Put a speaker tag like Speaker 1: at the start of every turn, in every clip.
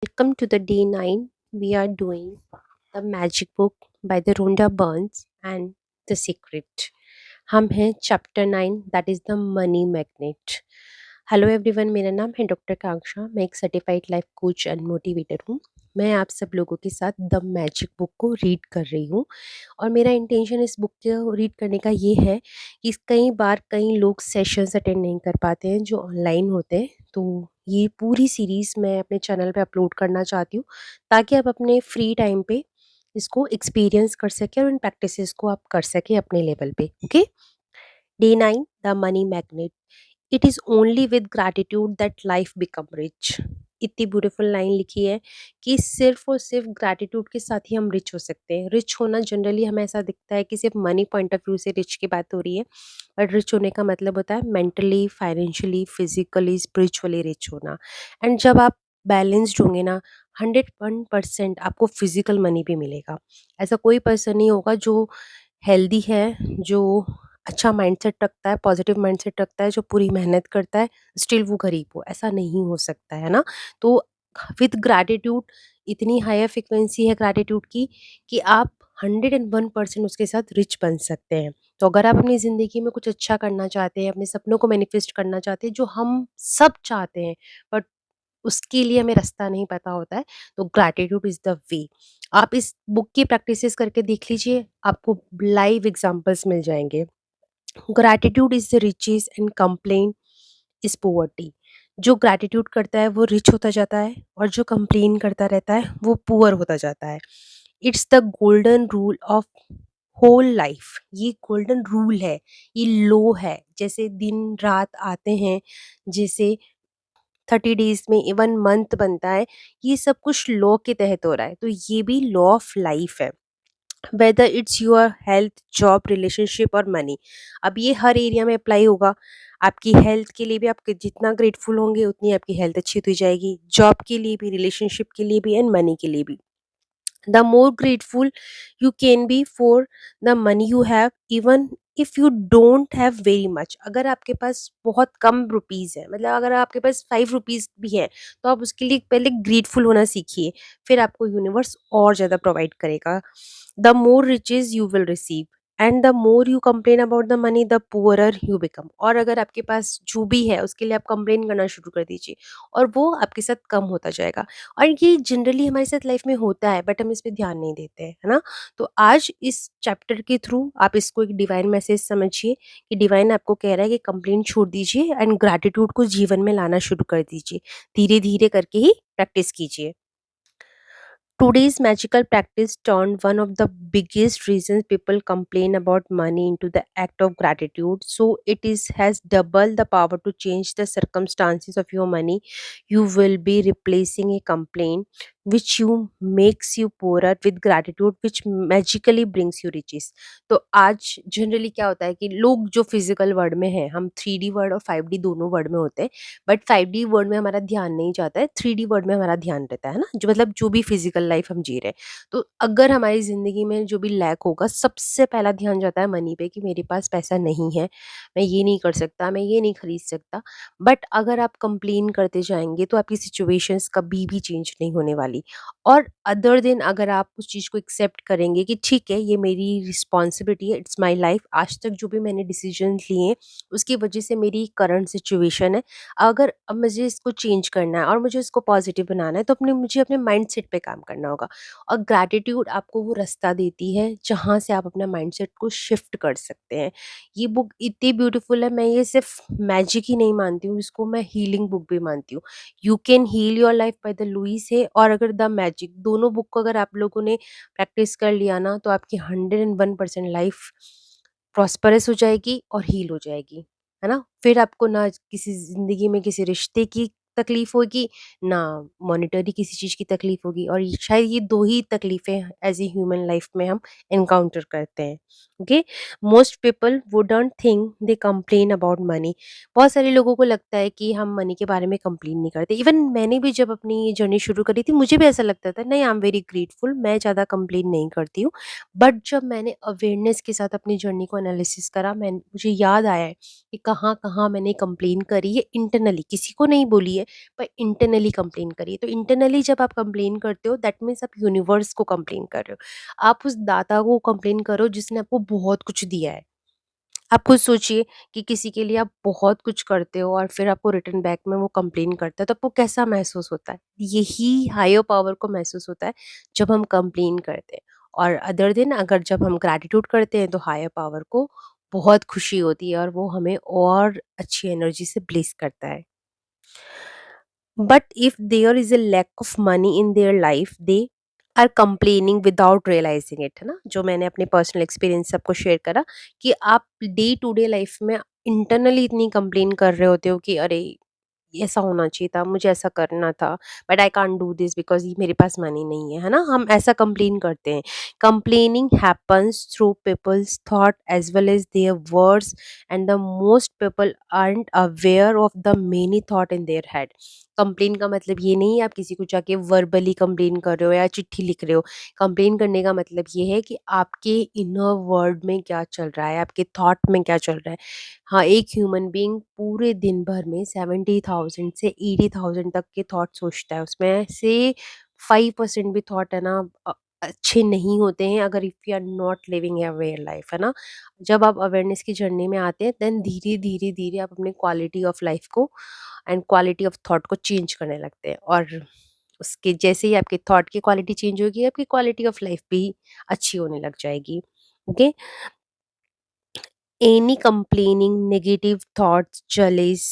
Speaker 1: Welcome to the day 9. We are doing The Magic Book by the Rhonda Burns and The Secret. हम हैं chapter 9 that is the money magnet. Hello everyone, मेरा नाम है doctor Kanksha. मैं एक certified life coach and motivator हूँ। मैं आप सब लोगों के साथ द मैजिक बुक को रीड कर रही हूँ और मेरा इंटेंशन इस बुक को रीड करने का ये है कि कई बार कई लोग सेशंस अटेंड नहीं कर पाते हैं जो ऑनलाइन होते हैं। तो ये पूरी सीरीज़ मैं अपने चैनल पे अपलोड करना चाहती हूँ ताकि आप अपने फ्री टाइम पे इसको एक्सपीरियंस कर सकें और इन प्रैक्टिसेस को आप कर सकें अपने लेवल पे। Okay. Day 9, the money magnet. It is only with gratitude that life become rich. इतनी ब्यूटीफुल लाइन लिखी है कि सिर्फ और सिर्फ ग्रैटिट्यूड के साथ ही हम रिच हो सकते हैं। रिच होना जनरली हमें ऐसा दिखता है कि सिर्फ मनी पॉइंट ऑफ व्यू से रिच की बात हो रही है, बट रिच होने का मतलब होता है mentally, financially, physically, spiritually rich होना। एंड जब आप बैलेंस्ड होंगे ना, 101% आपको फिजिकल मनी भी मिलेगा। ऐसा कोई पर्सन नहीं होगा जो हेल्दी है, जो अच्छा माइंडसेट रखता है, पॉजिटिव माइंडसेट रखता है, जो पूरी मेहनत करता है, स्टिल वो गरीब हो, ऐसा नहीं हो सकता है ना। तो विद ग्रैटिट्यूड इतनी हायर फ्रिक्वेंसी है ग्रैटिट्यूड की कि आप 101% उसके साथ रिच बन सकते हैं। तो अगर आप अपनी ज़िंदगी में कुछ अच्छा करना चाहते हैं, अपने सपनों को मैनिफेस्ट करना चाहते हैं, जो हम सब चाहते हैं, बट उसके लिए हमें रास्ता नहीं पता होता है, तो ग्रैटिट्यूड इज़ द वे। आप इस बुक की प्रैक्टिसेस करके देख लीजिए, आपको लाइव एग्जांपल्स मिल जाएँगे। Gratitude is the riches and complain is poverty. जो ग्रैटिट्यूड करता है वो रिच होता जाता है और जो कंप्लेन करता रहता है वो पुअर होता जाता है। It's the golden rule of whole life. ये गोल्डन रूल है, ये लो है। जैसे दिन रात आते हैं, जैसे 30 डेज में इवन मंथ बनता है, ये सब कुछ लॉ के तहत हो रहा है, तो ये भी लॉ ऑफ लाइफ है। Whether it's your health, job, relationship और मनी। अब ये हर एरिया में अप्लाई होगा। आपकी हेल्थ के लिए भी आप जितना ग्रेटफुल होंगे उतनी आपकी हेल्थ अच्छी होती जाएगी, जॉब के लिए भी, रिलेशनशिप के लिए भी एंड मनी के लिए भी। The more grateful you can be for the money you have, even if you don't have very much। अगर आपके पास बहुत कम रुपीज़ है, मतलब अगर आपके पास 5 रुपीज़ भी है, तो आप उसके लिए पहले ग्रेटफुल होना सीखिए, फिर आपको यूनिवर्स और ज़्यादा प्रोवाइड करेगा। The more riches you will receive and the more you complain about the money, the poorer you become. और अगर आपके पास जो भी है उसके लिए आप कंप्लेन करना शुरू कर दीजिए और वो आपके साथ कम होता जाएगा। और ये जनरली हमारे साथ लाइफ में होता है, बट हम इस पे ध्यान नहीं देते हैं, है ना। तो आज इस चैप्टर के थ्रू आप इसको एक डिवाइन मैसेज समझिए कि डिवाइन आपको कह रहा है कि कंप्लेंट छोड़ दीजिए एंड ग्रैटिट्यूड को जीवन में लाना शुरू कर दीजिए। धीरे धीरे करके ही प्रैक्टिस कीजिए। Today's magical practice turned one of the biggest reasons people complain about money into the act of gratitude. So it is has double the power to change the circumstances of your money. You will be replacing a complaint which you makes you poorer with gratitude which magically brings you riches। तो आज generally क्या होता है कि लोग जो physical world में है, हम 3D वर्ल्ड और 5D दोनों वर्ल्ड में होते हैं, बट 5D वर्ल्ड में हमारा ध्यान नहीं जाता है, 3D वर्ल्ड में हमारा ध्यान रहता है ना, जो मतलब जो भी फिजिकल लाइफ हम जी रहे हैं। तो अगर हमारी ज़िंदगी में जो भी लैक होगा, सबसे पहला ध्यान जाता है मनी पे कि मेरे पास पैसा नहीं है, मैं ये नहीं कर सकता, मैं ये नहीं खरीद सकता। बट अगर आप कंप्लेन करते जाएँगे तो आपकी सिचुएशंस कभी भी चेंज नहीं होने वाली। और अदर देन अगर आप उस चीज़ को एक्सेप्ट करेंगे कि ठीक है, ये मेरी रिस्पॉन्सिबिलिटी है, इट्स माई लाइफ, आज तक जो भी मैंने डिसीजंस लिए हैं उसकी वजह से मेरी करंट सिचुएशन है, अगर अब मुझे इसको चेंज करना है और मुझे इसको पॉजिटिव बनाना है, तो मुझे अपने माइंडसेट पे काम करना होगा। और ग्रैटिट्यूड आपको वो रास्ता देती है जहाँ से आप अपना माइंडसेट को शिफ्ट कर सकते हैं। ये बुक इतनी ब्यूटीफुल है, मैं ये सिर्फ मैजिक ही नहीं मानती हूँ, इसको मैं हीलिंग बुक भी मानती हूँ। You can heal your life by the Louise Hay और अगर द मैजिक, दोनों बुक को अगर आप लोगों ने प्रैक्टिस कर लिया ना, तो आपकी 101% लाइफ प्रॉस्परस हो जाएगी और हील हो जाएगी, है ना। फिर आपको ना किसी ज़िंदगी में किसी रिश्ते की तकलीफ होगी, ना मॉनेटरी किसी चीज़ की तकलीफ होगी, और शायद ये दो ही तकलीफ़ें एज ए ह्यूमन लाइफ में हम एनकाउंटर करते हैं। Okay. Most people wouldn't think they complain about money. बहुत सारे लोगों को लगता है कि हम मनी के बारे में कंप्लेन नहीं करते। इवन मैंने भी जब अपनी ये जर्नी शुरू करी थी, मुझे भी ऐसा लगता था, नहीं, आई एम वेरी ग्रेटफुल, मैं ज़्यादा कंप्लेन नहीं करती हूँ। बट जब मैंने अवेयरनेस के साथ अपनी जर्नी को एनालिसिस करा, मुझे याद आया है कि कहाँ कहाँ मैंने कंप्लेन करी है इंटरनली, किसी को नहीं बोली है, पर इंटरनली कंप्लेन करिए। तो इंटरनली जब आप कंप्लेन करते हो दैट मीन्स आप यूनिवर्स को कंप्लेन कर रहे हो। आप उस दाता को कंप्लेन करो जिसने आपको बहुत कुछ दिया है। आप खुद सोचिए कि किसी के लिए आप बहुत कुछ करते हो और फिर आपको रिटर्न बैक में वो कंप्लेन करता है, तो आपको कैसा महसूस होता है? यही हायर पावर को महसूस होता है जब हम कंप्लेन करते हैं। और अदर दिन अगर जब हम ग्रैटिट्यूड करते हैं तो हायर पावर को बहुत खुशी होती है और वो हमें और अच्छी एनर्जी से ब्लेस करता है। But if there is a lack of money in their life they are complaining without realising it, है ना, जो मैंने अपने पर्सनल एक्सपीरियंस सबको शेयर करा कि आप डे टू डे लाइफ में इंटरनली इतनी कंप्लेन कर रहे होते हो कि अरे ऐसा होना चाहिए था, मुझे ऐसा करना था, but I can't do this because मेरे पास मनी नहीं है ना, हम ऐसा कंप्लेन करते हैं। Complaining happens through people's thought as well as their words and the most people aren't aware of the many thought in their head. Complain का मतलब ये नहीं है आप किसी को जाके वर्बली कंप्लेन कर रहे हो या चिट्ठी लिख रहे हो। कंप्लेन करने का मतलब ये है कि आपके इनर वर्ल्ड में क्या चल रहा है, आपके थॉट में क्या चल रहा है। हाँ, एक ह्यूमन बीइंग पूरे दिन भर में 70,000 से 80,000 तक के थॉट सोचता है। उसमें से 5% भी थॉट है ना अच्छे नहीं होते हैं अगर if you are not living aware life, है ना। जब आप अवेयरनेस की जर्नी में आते हैं देन धीरे धीरे धीरे आप अपनी क्वालिटी ऑफ लाइफ को एंड क्वालिटी ऑफ थॉट को चेंज करने लगते हैं। और उसके जैसे ही आपके थॉट की क्वालिटी चेंज होगी आपकी क्वालिटी ऑफ लाइफ भी अच्छी होने लग जाएगी। Okay. Any complaining, negative thoughts, jealous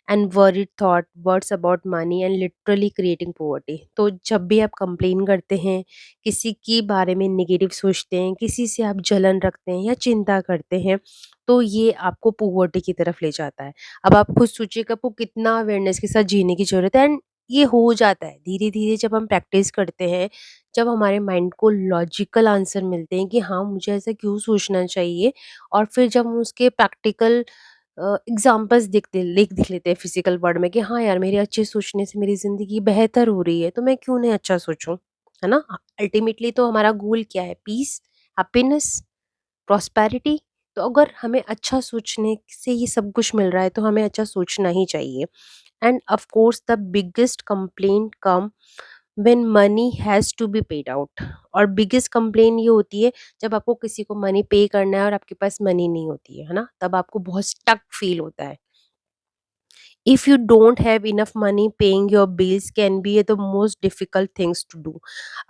Speaker 1: and worried thought, words about money and literally creating poverty। तो जब भी आप कंप्लेन करते हैं, किसी के बारे में नेगेटिव सोचते हैं, किसी से आप जलन रखते हैं या चिंता करते हैं, तो ये आपको पोवर्टी की तरफ ले जाता है। अब आप खुद सोचिए कि आपको कितना अवेयरनेस के साथ जीने की ज़रूरत है एंड ये हो जाता है धीरे-धीरे जब हम प्रैक्टिस करते हैं, जब हमारे माइंड को लॉजिकल आंसर मिलते हैं कि हाँ, मुझे ऐसा क्यों सोचना चाहिए, और फिर जब हम उसके प्रैक्टिकल एग्जाम्पल्स दिख लेते हैं फिजिकल वर्ल्ड में कि हाँ यार, मेरे अच्छे सोचने से मेरी ज़िंदगी बेहतर हो रही है, तो मैं क्यों नहीं अच्छा सोचूं, है ना। अल्टीमेटली तो हमारा गोल क्या है? Peace, happiness, prosperity. तो अगर हमें अच्छा सोचने से ये सब कुछ मिल रहा है तो हमें अच्छा सोचना ही चाहिए। And of course the biggest complaint come when money has to be paid out. और बिगेस्ट कंप्लेन ये होती है जब आपको किसी को मनी पे करना है और आपके पास मनी नहीं होती है ना, तब आपको बहुत स्टक फील होता है। if you don't have enough money, paying your bills can be the most difficult things to do।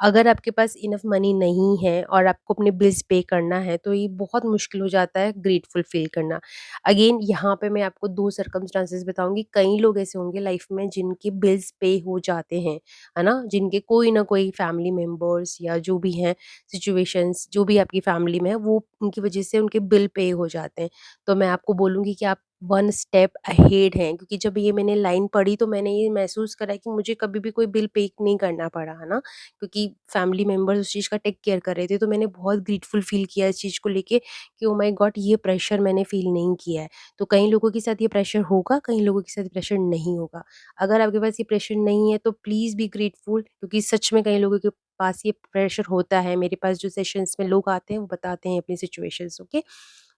Speaker 1: अगर आपके पास इनफ मनी नहीं है और आपको अपने बिल्स पे करना है तो ये बहुत मुश्किल हो जाता है ग्रेटफुल फील करना। अगेन यहाँ पे मैं आपको दो सर्कमस्टांसेस बताऊंगी। कई लोग ऐसे होंगे लाइफ में जिनके बिल्स पे हो जाते हैं, है ना, जिनके कोई ना कोई फैमिली मेंबर्स या जो भी हैं सिचुएशंस जो भी आपकी फैमिली में है वो उनकी वजह से उनके बिल पे हो जाते हैं। तो मैं आपको बोलूंगी कि आप वन स्टेप अहेड हैं, क्योंकि जब ये मैंने लाइन पढ़ी तो मैंने ये महसूस करा कि मुझे कभी भी कोई बिल पे नहीं करना पड़ा, है ना, क्योंकि फैमिली मेंबर्स उस चीज़ का टेक केयर कर रहे थे। तो मैंने बहुत ग्रेटफुल फील किया इस चीज़ को लेके कि ओ माय गॉड, ये प्रेशर मैंने फील नहीं किया है। तो कई लोगों के साथ ये प्रेशर होगा, कई लोगों के साथ ये प्रेशर नहीं होगा। अगर आपके पास ये प्रेशर नहीं है तो प्लीज़ बी ग्रेटफुल, क्योंकि सच में कई लोगों के पास ये प्रेशर होता है। मेरे पास जो सेशंस में लोग आते हैं वो बताते हैं अपनी सिचुएशंस। ओके।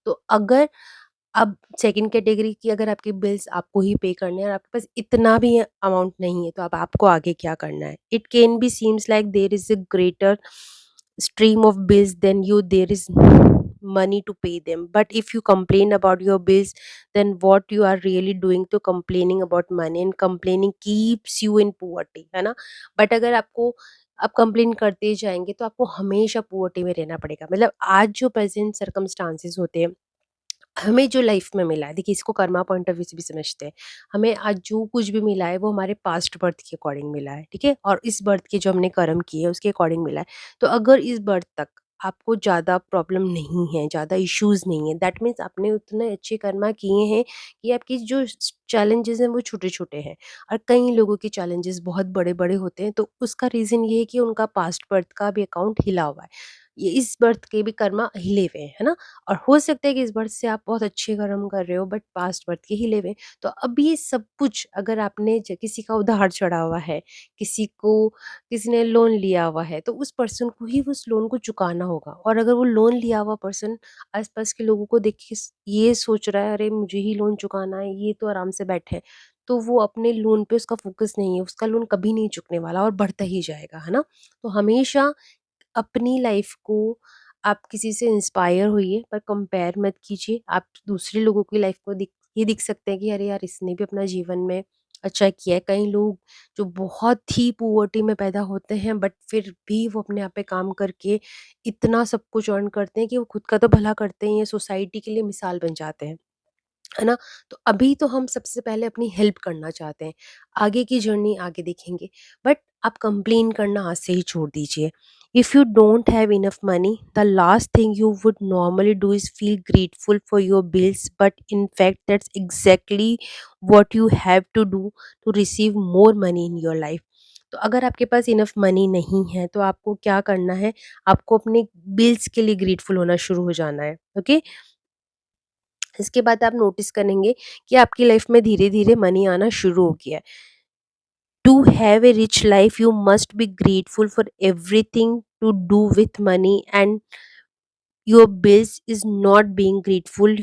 Speaker 1: तो अगर अब सेकंड कैटेगरी की अगर आपके बिल्स आपको ही पे करने हैं और आपके पास इतना भी अमाउंट नहीं है तो अब आपको आगे क्या करना है? It can be seems like there is a greater stream of bills than you there is money to pay them, but if you complain about your bills then what you are really doing to complaining about money, and complaining keeps you in poverty, है ना। But अगर आपको आप complain करते जाएंगे तो आपको हमेशा पोवर्टी में रहना पड़ेगा। मतलब आज जो प्रेजेंट सर्कमस्टांसेस होते हैं, हमें जो लाइफ में मिला है, देखिए इसको कर्मा पॉइंट ऑफ व्यू से भी समझते हैं। हमें आज जो कुछ भी मिला है वो हमारे पास्ट बर्थ के अकॉर्डिंग मिला है, ठीक है, और इस बर्थ के जो हमने कर्म किए हैं उसके अकॉर्डिंग मिला है। तो अगर इस बर्थ तक आपको ज़्यादा प्रॉब्लम नहीं है, ज़्यादा इश्यूज नहीं है, दैट मीन्स आपने उतने अच्छे कर्मा किए हैं कि आपकी जो चैलेंजेस हैं वो छोटे छोटे हैं। और कई लोगों के चैलेंजेस बहुत बड़े बड़े होते हैं, तो उसका रीज़न ये है कि उनका पास्ट बर्थ का भी अकाउंट हिला हुआ है, ये इस बर्थ के भी कर्मा हिले हुए हैं, है ना। और हो सकता है कि इस बर्थ से आप बहुत अच्छे कर्म कर रहे हो बट पास्ट बर्थ के हिले हुए। तो अब ये सब कुछ अगर आपने किसी का उधार चढ़ा हुआ है, किसी को किसी ने लोन लिया हुआ है, तो उस पर्सन को ही उस लोन को चुकाना होगा। और अगर वो लोन लिया हुआ पर्सन आसपास के लोगों को देख के ये सोच रहा है अरे मुझे ही लोन चुकाना है, ये तो आराम से बैठे हैं, तो वो अपने लोन पे उसका फ़ोकस नहीं है, उसका लोन कभी नहीं चुकने वाला और बढ़ता ही जाएगा, है ना? तो हमेशा अपनी लाइफ़ को आप किसी से इंस्पायर होइए पर कंपेयर मत कीजिए। आप दूसरे लोगों की लाइफ़ को ये दिख सकते हैं कि अरे यार, इसने भी अपना जीवन में अच्छा किया है। कई लोग जो बहुत ही पॉवर्टी में पैदा होते हैं बट फिर भी वो अपने आप पे काम करके इतना सब कुछ अर्न करते हैं कि वो खुद का तो भला करते हैं, ये सोसाइटी के लिए मिसाल बन जाते हैं। है ना? तो अभी तो हम सबसे पहले अपनी हेल्प करना चाहते हैं, आगे की जर्नी आगे देखेंगे। बट आप कंप्लेन करना आज से ही छोड़ दीजिए। If you don't have enough money, the last thing you would normally do is feel grateful for your bills, but in fact that's exactly what you have to do to receive more money in your life. तो अगर आपके पास enough money नहीं है, तो आपको क्या करना है? आपको अपने बिल्स के लिए ग्रेटफुल होना शुरू हो जाना है, ओके? इसके बाद आप नोटिस करेंगे कि आपकी लाइफ में धीरे-धीरे मनी आना शुरू हो गया है। To have a rich life, you must be grateful for everything to do with money, and your bills is not being grateful.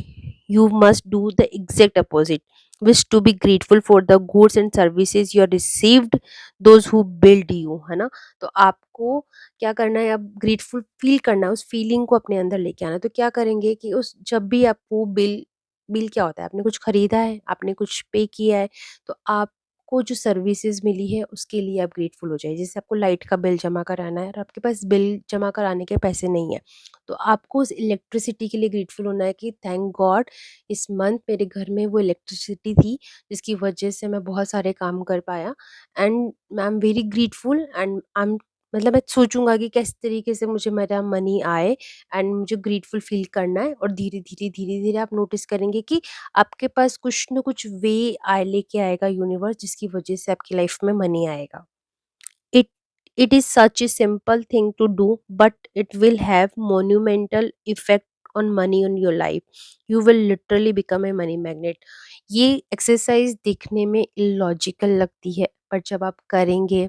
Speaker 1: You must do the exact opposite, which to be grateful for the goods and services you received, those who build you, है ना? तो आपको क्या करना है? अब grateful feel करना है, उस फीलिंग को अपने अंदर लेके आना है। तो क्या करेंगे कि उस जब भी आपको बिल बिल क्या होता है? आपने कुछ खरीदा है, आपने कुछ पे किया है, तो आपको जो सर्विसेज मिली है उसके लिए आप ग्रेटफुल हो जाइए। जैसे आपको लाइट का बिल जमा कराना है और आपके पास बिल जमा कराने के पैसे नहीं है, तो आपको उस इलेक्ट्रिसिटी के लिए ग्रेटफुल होना है कि थैंक गॉड इस मंथ मेरे घर में वो इलेक्ट्रिसिटी थी जिसकी वजह से मैं बहुत सारे काम कर पाया, and I am very grateful and I am मतलब मैं सोचूंगा कि किस तरीके से मुझे मेरा मनी आए, एंड मुझे ग्रेटफुल फील करना है। और धीरे धीरे आप नोटिस करेंगे कि आपके पास कुछ ना कुछ वे आए लेके आएगा यूनिवर्स, जिसकी वजह से आपकी लाइफ में मनी आएगा। it it is such a simple thing to do, but it will have monumental effect on money on your life. You will literally become a money magnet. ये एक्सरसाइज दिखने में illogical लगती है, पर जब आप करेंगे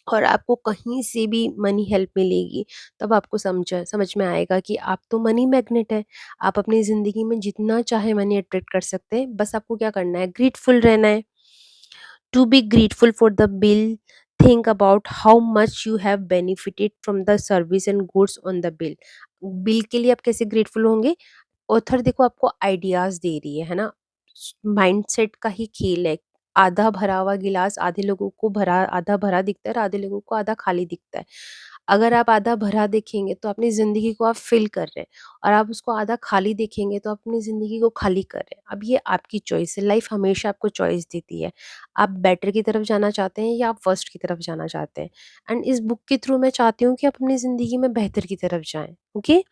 Speaker 1: और आपको कहीं से भी मनी हेल्प मिलेगी, तब आपको समझ में आएगा कि आप तो मनी मैग्नेट है। आप अपनी ज़िंदगी में जितना चाहे मनी अट्रैक्ट कर सकते हैं, बस आपको क्या करना है? ग्रेटफुल रहना है। To be grateful for the bill, think about how much you have benefited from the service and goods on the bill. Bill के लिए आप कैसे ग्रेटफुल होंगे? ऑथर देखो आपको आइडियाज दे रही है ना? माइंडसेट का ही खेल है। आधा भरा हुआ गिलास आधे लोगों को भरा आधा भरा दिखता है और आधे लोगों को आधा खाली दिखता है। अगर आप आधा भरा देखेंगे तो अपनी जिंदगी को आप फिल कर रहे हैं, और आप उसको आधा खाली देखेंगे तो अपनी जिंदगी को खाली कर रहे हैं। अब ये आपकी चॉइस है। लाइफ हमेशा आपको चॉइस देती है। आप बेटर की तरफ जाना चाहते हैं या आप वर्स्ट की तरफ जाना चाहते हैं। एंड इस बुक के थ्रू मैं चाहती हूँ कि आप अपनी ज़िंदगी में बेहतर की तरफ जाएँ। Okay?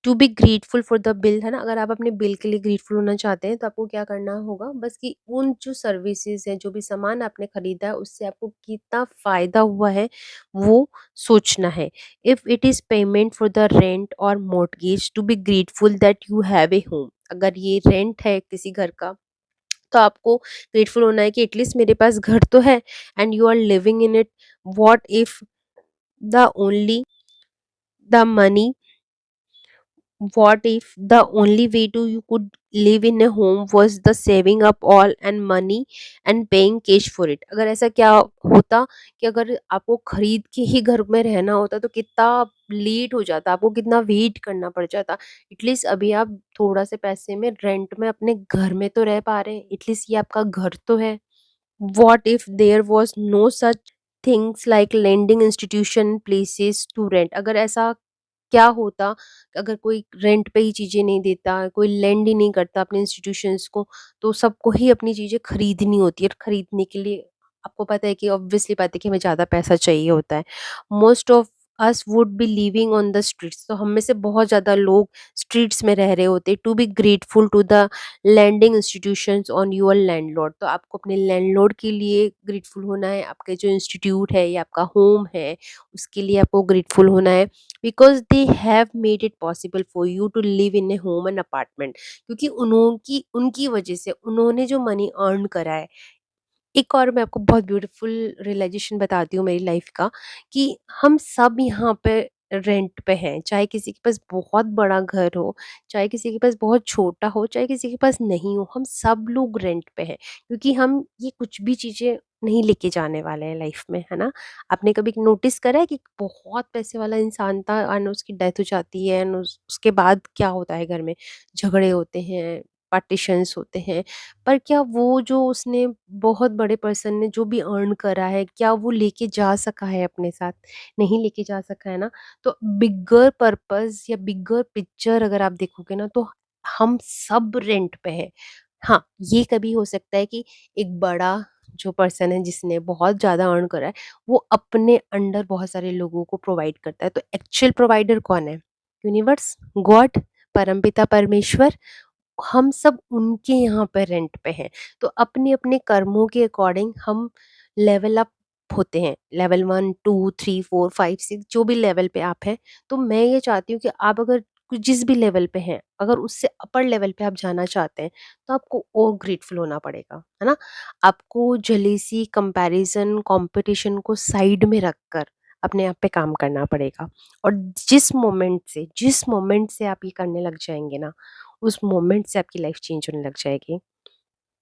Speaker 1: To be grateful for the bill, है ना? अगर आप अपने बिल के लिए ग्रेटफुल होना चाहते हैं तो आपको क्या करना होगा? बस कि उन जो सर्विसेज हैं, जो भी सामान आपने खरीदा है, उससे आपको कितना फ़ायदा हुआ है, वो सोचना है। If it is payment for the rent और mortgage, to be grateful that you have a home. अगर ये रेंट है किसी घर का, तो आपको ग्रेटफुल होना है कि एटलीस्ट मेरे पास घर तो है, and you are living in it. What if the only the money what if the only way to you could live in a home was the saving up all and money and paying cash for it? अगर ऐसा क्या होता कि अगर आपको खरीद के ही घर में रहना होता तो कितना लेट हो जाता, आपको कितना वेट करना पड़ जाता। एटलीस्ट अभी आप थोड़ा से पैसे में रेंट में अपने घर में तो रह पा रहे हैं, एटलीस्ट ये आपका घर तो है। What if there was no such things like lending institution places to rent? अगर ऐसा क्या होता अगर कोई रेंट पे ही चीज़ें नहीं देता, कोई लेंड ही नहीं करता अपने इंस्टीट्यूशंस को, तो सबको ही अपनी चीज़ें खरीदनी होती है, और खरीदने के लिए आपको पता है कि ऑब्वियसली बात है कि हमें ज़्यादा पैसा चाहिए होता है। Most of us would be living on the streets, तो हम में से बहुत ज़्यादा लोग स्ट्रीट्स में रह रहे होते। To be grateful to the lending institutions on your landlord, तो आपको अपने लैंडलॉर्ड के लिए ग्रेटफुल होना है। आपके जो इंस्टीट्यूट है या आपका होम है, उसके लिए आपको ग्रेटफुल होना है, because they have made it possible for you to live in a home and apartment. क्योंकि उनकी उनकी वजह से उन्होंने जो मनी अर्न करा है। एक और मैं आपको बहुत ब्यूटीफुल रियलाइजेशन बताती हूँ मेरी लाइफ का, कि हम सब यहाँ पे रेंट पे हैं, चाहे किसी के पास बहुत बड़ा घर हो, चाहे किसी के पास बहुत छोटा हो, चाहे किसी के पास नहीं हो, हम सब लोग रेंट पे हैं, क्योंकि हम ये कुछ भी चीज़ें नहीं लेके जाने वाले हैं लाइफ में, है ना? आपने कभी नोटिस करा है कि बहुत पैसे वाला इंसान था एंड उसकी डेथ हो जाती है एंड उसके बाद क्या होता है घर में? झगड़े होते हैं, पार्टीशंस होते हैं, पर क्या वो जो उसने बहुत बड़े पर्सन ने जो भी अर्न करा है, क्या वो लेके जा सका है अपने साथ? नहीं लेके जा सका है ना? तो बिगर पर्पस या बिगर पिक्चर अगर आप देखोगे ना, तो हम सब रेंट पे हैं। हाँ, ये कभी हो सकता है कि एक बड़ा जो पर्सन है जिसने बहुत ज़्यादा अर्न करा है, वो अपने अंडर बहुत सारे लोगों को प्रोवाइड करता है। तो एक्चुअल प्रोवाइडर कौन है? यूनिवर्स, गॉड, परमपिता परमेश्वर। हम सब उनके यहाँ पे रेंट पे हैं। तो अपने-अपने कर्मों के अकॉर्डिंग हम लेवल अप होते हैं। लेवल 1, 2, 3, 4, 5, 6 जो भी लेवल पे आप हैं। तो मैं ये चाहती हूँ कि आप अगर जिस भी लेवल पे हैं, अगर उससे अपर लेवल पे आप जाना चाहते हैं, तो आपको और ग्रेटफुल होना पड़ेगा, है ना? आपको जेलेसी, कंपैरिज़न, कॉम्पिटिशन को साइड में रखकर अपने आप पे काम करना पड़ेगा। और जिस मोमेंट से आप ये करने लग जाएँगे ना, उस मोमेंट से आपकी लाइफ चेंज होने लग जाएगी।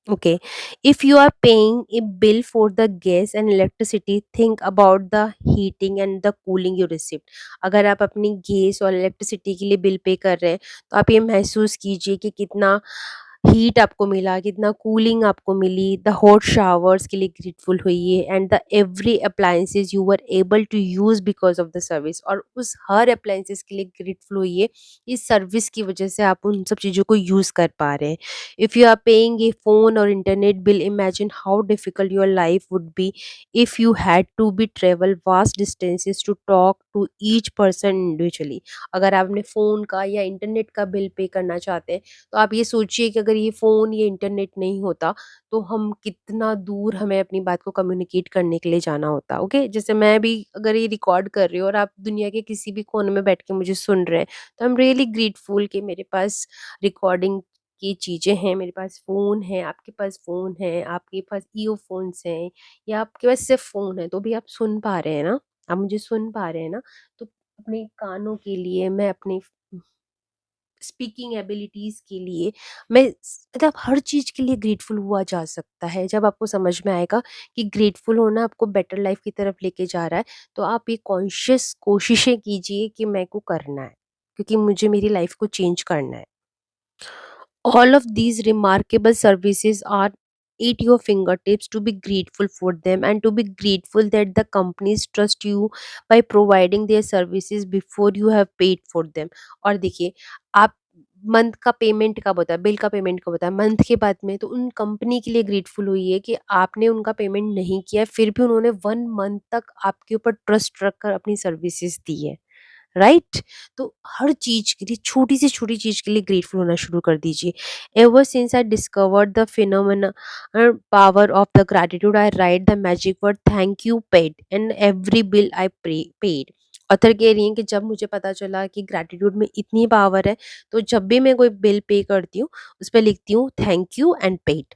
Speaker 1: Okay, if you are paying a bill for the gas and electricity, think about the heating and the cooling you received. अगर आप अपनी गैस और इलेक्ट्रिसिटी के लिए बिल पे कर रहे हैं, तो आप ये महसूस कीजिए कि कितना हीट आपको मिला, कितना कूलिंग आपको मिली, द हॉट शावर्स के लिए ग्रेटफुल होइए and the every appliances you were able to use because of the service. और उस हर अप्लायंसेस के लिए ग्रेटफुल होइए, इस सर्विस की वजह से आप उन सब चीज़ों को यूज़ कर पा रहे हैं। If you are paying a phone or internet bill, imagine how difficult your life would be if you had to be travel vast distances to talk to each person individually. अगर आप अपने phone का या internet का bill pay करना चाहते हैं, तो आप ये सोचिए कि अगर ये फ़ोन या इंटरनेट नहीं होता, तो हम कितना दूर हमें अपनी बात को कम्युनिकेट करने के लिए जाना होता। ओके, जैसे मैं भी अगर ये रिकॉर्ड कर रही हूँ और आप दुनिया के किसी भी कोने में बैठ के मुझे सुन रहे हैं, तो आई एम रियली ग्रेटफुल कि मेरे पास रिकॉर्डिंग की चीज़ें हैं, मेरे पास फ़ोन है, आपके पास फ़ोन है, आपके पास ईयरफ़ोन्स हैं या आपके पास सिर्फ़ फ़ोन है, तो भी आप सुन पा रहे हैं ना? आप मुझे सुन पा रहे हैं ना? तो अपने कानों के लिए मैं अपनी स्पीकिंग एबिलिटीज़ के लिए मैं मतलब हर चीज़ के लिए ग्रेटफुल हुआ जा सकता है। जब आपको समझ में आएगा कि ग्रेटफुल होना आपको बेटर लाइफ़ की तरफ लेके जा रहा है, तो आप ये कॉन्शियस कोशिशें कीजिए कि मेरे को करना है, क्योंकि मुझे मेरी लाइफ़ को चेंज करना है। All of these remarkable services are at your fingertips to be grateful for them and to be grateful that the companies trust you by providing their services before you have paid for them. और देखिए, आप month का payment कब होता है, bill का payment कब होता है, मंथ के बाद में। तो उन कंपनी के लिए ग्रेटफुल हुई है कि आपने उनका पेमेंट नहीं किया, फिर भी उन्होंने 1 मंथ तक आपके ऊपर ट्रस्ट रखकर अपनी सर्विसेज दी है, राइट? तो हर चीज़ के लिए, छोटी से छोटी चीज़ के लिए ग्रेटफुल होना शुरू कर दीजिए। Ever since I discovered the phenomena power of the gratitude, I right the magic word thank you paid and every bill I paid. Author कह रही हैं कि जब मुझे पता चला कि ग्रैटिट्यूड में इतनी पावर है, तो जब भी मैं कोई बिल पे करती हूँ, उस पे लिखती हूँ thank you and paid.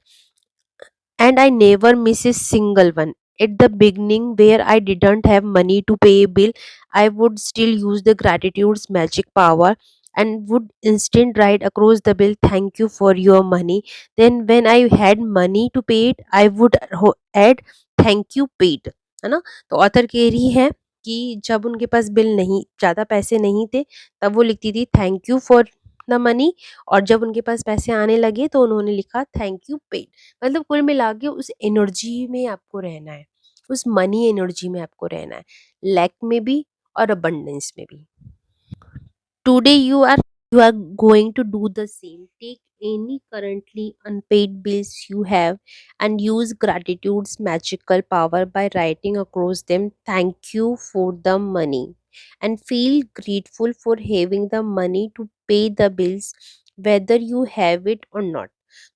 Speaker 1: And I never miss a single one. At the beginning, where I didn't have money to pay a bill, I would still use the gratitude's magic power and would instant write across the bill, thank you for your money. Then, when I had money to pay it, I would add thank you paid. है ना? तो author कह रही है कि जब उनके पास bill नहीं, ज़्यादा पैसे नहीं थे, तब वो लिखती थी thank you for the money. और जब उनके पास पैसे आने लगे, तो उन्होंने लिखा थैंक यू पेड। मतलब कुल मिला के उस एनर्जी में आपको रहना है, उस मनी एनर्जी में आपको रहना है, लैक में भी और अबंडेंस में भी। Today you are going to do the same. Take any currently unpaid bills you have and use gratitude's magical power by writing across them thank you for the money and feel grateful for having the money to pay the bills whether you have it or not.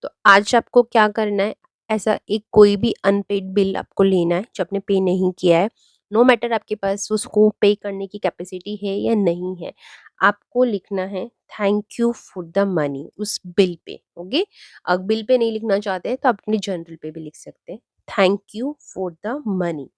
Speaker 1: तो आज आपको क्या करना है? ऐसा एक कोई भी अनपेड बिल आपको लेना है जो आपने पे नहीं किया है, नो मैटर आपके पास उसको पे करने की कैपेसिटी है या नहीं है, आपको लिखना है thank you for the money उस बिल पे। ओके, अगर बिल पे नहीं लिखना चाहते हैं तो आप अपने जर्नल पे भी लिख सकते हैं thank you for the money.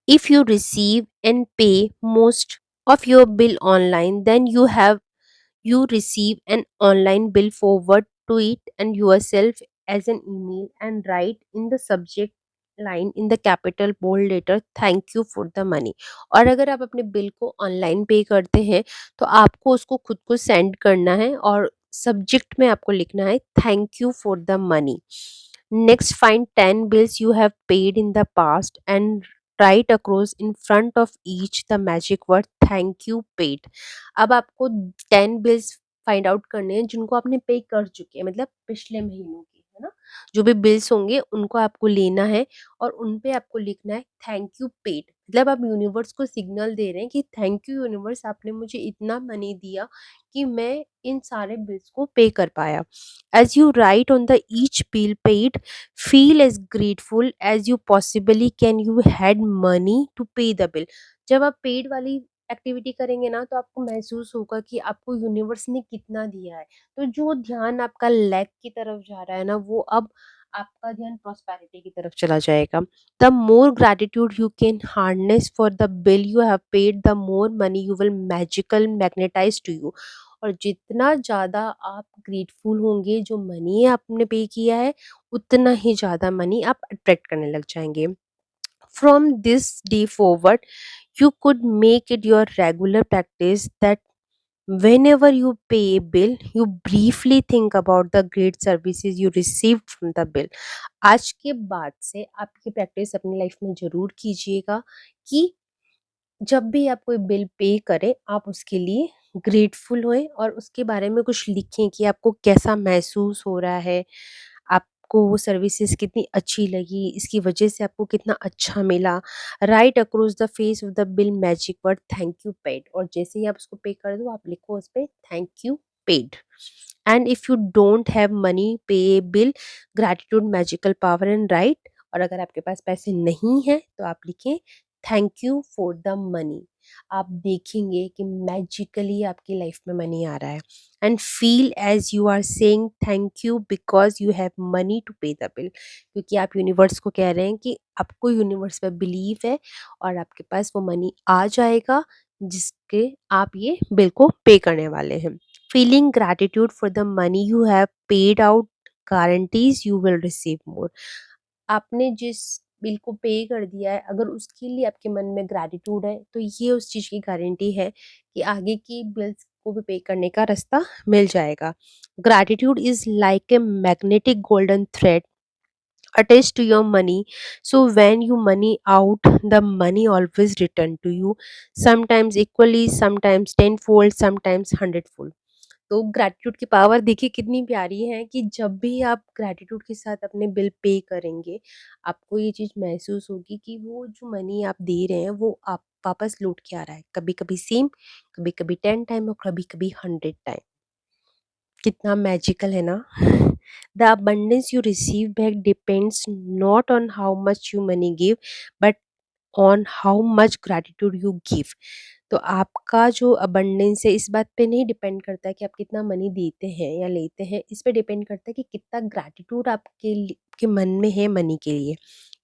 Speaker 1: If you receive and pay most of your bill online, then you receive an online bill, forward to it and yourself as an email and write in the subject line in the capital bold letter, thank you for the money. और अगर आप अपने bill को online पे करते हैं तो आपको उसको खुद को सेंड करना है और सब्जेक्ट में आपको लिखना है thank you for the money. Next, find 10 bills you have paid in the past and write across in front of each the magic word thank you paid। अब आपको 10 बिल्स फाइंड आउट करने हैं जिनको आपने पे कर चुके हैं, मतलब पिछले महीनों की, है ना? जो भी बिल्स होंगे उनको आपको लेना है और उन पे आपको लिखना है थैंक यू पेड। मतलब आप यूनिवर्स को सिग्नल दे रहे हैं कि थैंक यू यूनिवर्स, आपने मुझे इतना मनी दिया कि मैं इन सारे बिल्स को पे कर पाया। As you write on the each bill paid, feel as grateful as you possibly can you had money to pay the bill. जब आप पेड वाली एक्टिविटी करेंगे ना तो आपको महसूस होगा कि आपको यूनिवर्स ने कितना दिया है। तो जो ध्यान आपका लैक की तरफ जा रहा है ना, वो अब आपका ध्यान प्रॉस्पेरिटी की तरफ चला जाएगा। The more gratitude you can harness for the bill you have paid, the more money you will magical magnetise to you. और जितना ज़्यादा आप ग्रेटफुल होंगे जो मनी आपने पे किया है, उतना ही ज़्यादा मनी आप अट्रैक्ट करने लग जाएंगे। From this day forward, you could make it your regular practice that whenever you pay a bill, you briefly think about the great services you received from the bill। आज के बाद से आप ये प्रैक्टिस अपनी लाइफ में ज़रूर कीजिएगा कि जब भी आप कोई बिल पे करें, आप उसके लिए ग्रेटफुल होएँ और उसके बारे में कुछ लिखें कि आपको कैसा महसूस हो रहा है, आपको वो सर्विसेज़ कितनी अच्छी लगी, इसकी वजह से आपको कितना अच्छा मिला। Right across the face of the bill magic word thank you paid, और जैसे ही आप उसको पे कर दो, आप लिखो उस पे thank you paid. And if you don't have money, pay a bill, gratitude magical power and right. और अगर आपके पास पैसे नहीं हैं तो आप लिखें thank you for the money. आप देखेंगे कि मैजिकली आपकी लाइफ में मनी आ रहा है। And feel as you are saying thank you because you have money to pay the bill, क्योंकि आप यूनिवर्स को कह रहे हैं कि आपको यूनिवर्स पे बिलीव है और आपके पास वो मनी आ जाएगा जिसके आप ये बिल को पे करने वाले हैं। Feeling gratitude for the money you have paid out guarantees you will receive मोर। आपने जिस बिल को पे कर दिया है, अगर उसके लिए आपके मन में ग्रैटिट्यूड है तो ये उस चीज़ की गारंटी है कि आगे की बिल्स को भी पे करने का रास्ता मिल जाएगा। Gratitude is like a magnetic golden thread attached to your money, so when you money out, the money always return to you, sometimes equally, sometimes tenfold, sometimes hundredfold। तो ग्रैटिट्यूड की पावर देखिए कितनी प्यारी है कि जब भी आप ग्रैटिट्यूड के साथ अपने बिल पे करेंगे, आपको ये चीज़ महसूस होगी कि वो जो मनी आप दे रहे हैं वो आप वापस लौट के आ रहा है, कभी कभी सेम, कभी कभी 10 टाइम और कभी कभी 100 टाइम। कितना मैजिकल है ना। The abundance you receive back depends not on how much you money give, but on how much gratitude you give। तो आपका जो अबंडेंस है इस बात पे नहीं डिपेंड करता है कि आप कितना मनी देते हैं या लेते हैं, इस पे डिपेंड करता है कि कितना ग्रैटिट्यूड के मन में है मनी के लिए।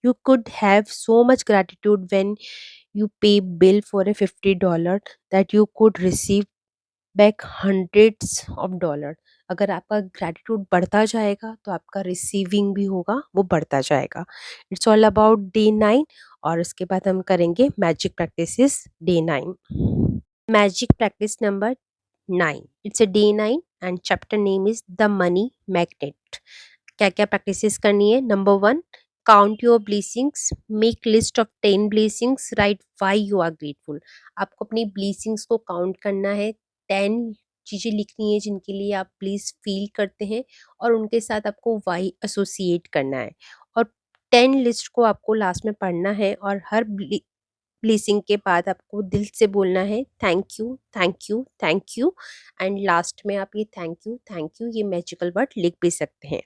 Speaker 1: You could have so much gratitude when you pay bill for a $50 that you could receive back hundreds of dollar. अगर आपका ग्रैटिट्यूड बढ़ता जाएगा तो आपका रिसीविंग भी होगा, वो बढ़ता जाएगा। It's all about day 9। और उसके बाद हम करेंगे magic practices day 9। Magic practice number 9, it's a day 9 and chapter name is the money magnet. क्या क्या प्रैक्टिसेस करनी है? Number 1, count your blessings, make list of 10 blessings, write why you are grateful. आपको अपनी ब्लेसिंग्स को count करना है, 10 चीज़ें लिखनी है जिनके लिए आप प्लीज़ फील करते हैं और उनके साथ आपको वाई एसोसिएट करना है। और 10 लिस्ट को आपको लास्ट में पढ़ना है और हर ब्लेसिंग के बाद आपको दिल से बोलना है thank you, thank you, thank you. And last में आप ये थैंक यू ये मैजिकल वर्ड लिख भी सकते हैं।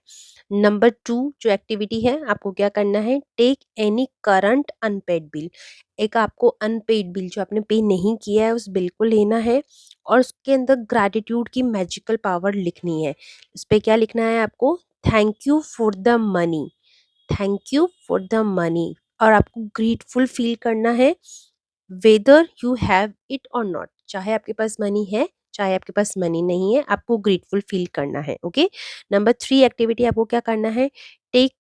Speaker 1: नंबर 2 जो एक्टिविटी है, आपको क्या करना है? Take any current unpaid bill. एक आपको अनपेड बिल जो आपने पे नहीं किया है उस बिल को लेना है और उसके अंदर ग्रैटिट्यूड की मैजिकल पावर लिखनी है। उस पे क्या लिखना है आपको? Thank you for the money, thank you for the money. और आपको ग्रेटफुल फील करना है, वेदर यू हैव इट और नॉट, चाहे आपके पास मनी है चाहे आपके पास मनी नहीं है, आपको ग्रेटफुल फील करना है। ओके, नंबर 3 एक्टिविटी आपको क्या करना है, take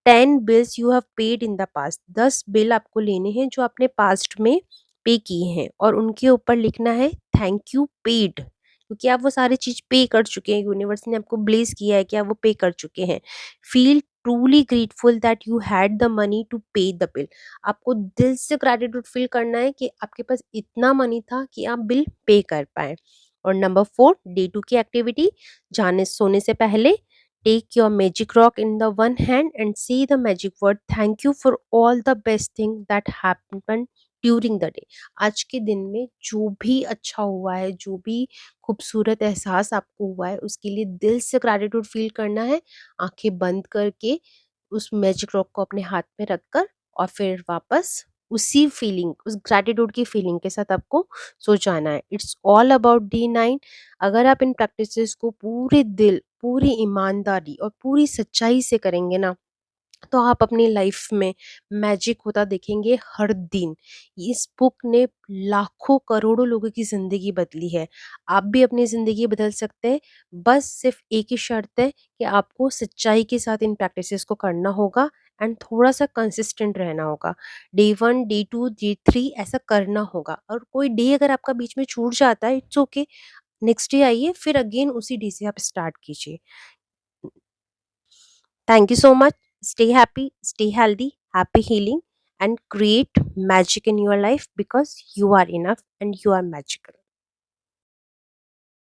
Speaker 1: 10 bills you have paid in the past, 10 bill आपको लेने हैं जो आपने पास्ट में पे किए हैं और उनके ऊपर लिखना है थैंक यू पेड, क्योंकि आप वो सारी चीज पे कर चुके हैं, यूनिवर्स ने आपको ब्लेस किया है कि आप वो पे कर चुके हैं। Feel truly grateful that you had the money to pay the bill, आपको दिल से ग्रैटिट्यूड फील करना है कि आपके पास इतना मनी था कि आप बिल पे कर पाए। और नंबर 4 डे 2 की एक्टिविटी, जाने सोने से पहले take your magic rock in the one hand and say the magic word thank you for all the best thing that happen during the day, आज के दिन में जो भी अच्छा हुआ है, जो भी खूबसूरत एहसास आपको हुआ है, उसके लिए दिल से ग्रैटिट्यूड फील करना है, आंखें बंद करके उस मैजिक रॉक को अपने हाथ में रखकर, और फिर वापस उसी फीलिंग, उस ग्रैटिट्यूड की फीलिंग के साथ आपको सो जाना है। It's all about day 9। अगर आप इन प्रैक्टिसेस को पूरे दिल, पूरी ईमानदारी और पूरी सच्चाई से करेंगे ना, तो आप अपनी लाइफ में मैजिक होता देखेंगे हर दिन। इस बुक ने लाखों करोड़ों लोगों की ज़िंदगी बदली है, आप भी अपनी ज़िंदगी बदल सकते हैं। बस सिर्फ एक ही शर्त है कि आपको सच्चाई के साथ इन प्रैक्टिसेस को करना होगा एंड थोड़ा सा कंसिस्टेंट रहना होगा। डे 1 डे 2 डे 3 ऐसा करना होगा, और कोई डे अगर आपका बीच में छूट जाता है, इट्स ओके, नेक्स्ट डे आइए, फिर अगेन उसी डे से आप स्टार्ट कीजिए। Thank you so much. Stay happy, stay healthy, happy healing, and create magic in your life because you are enough and you are magical.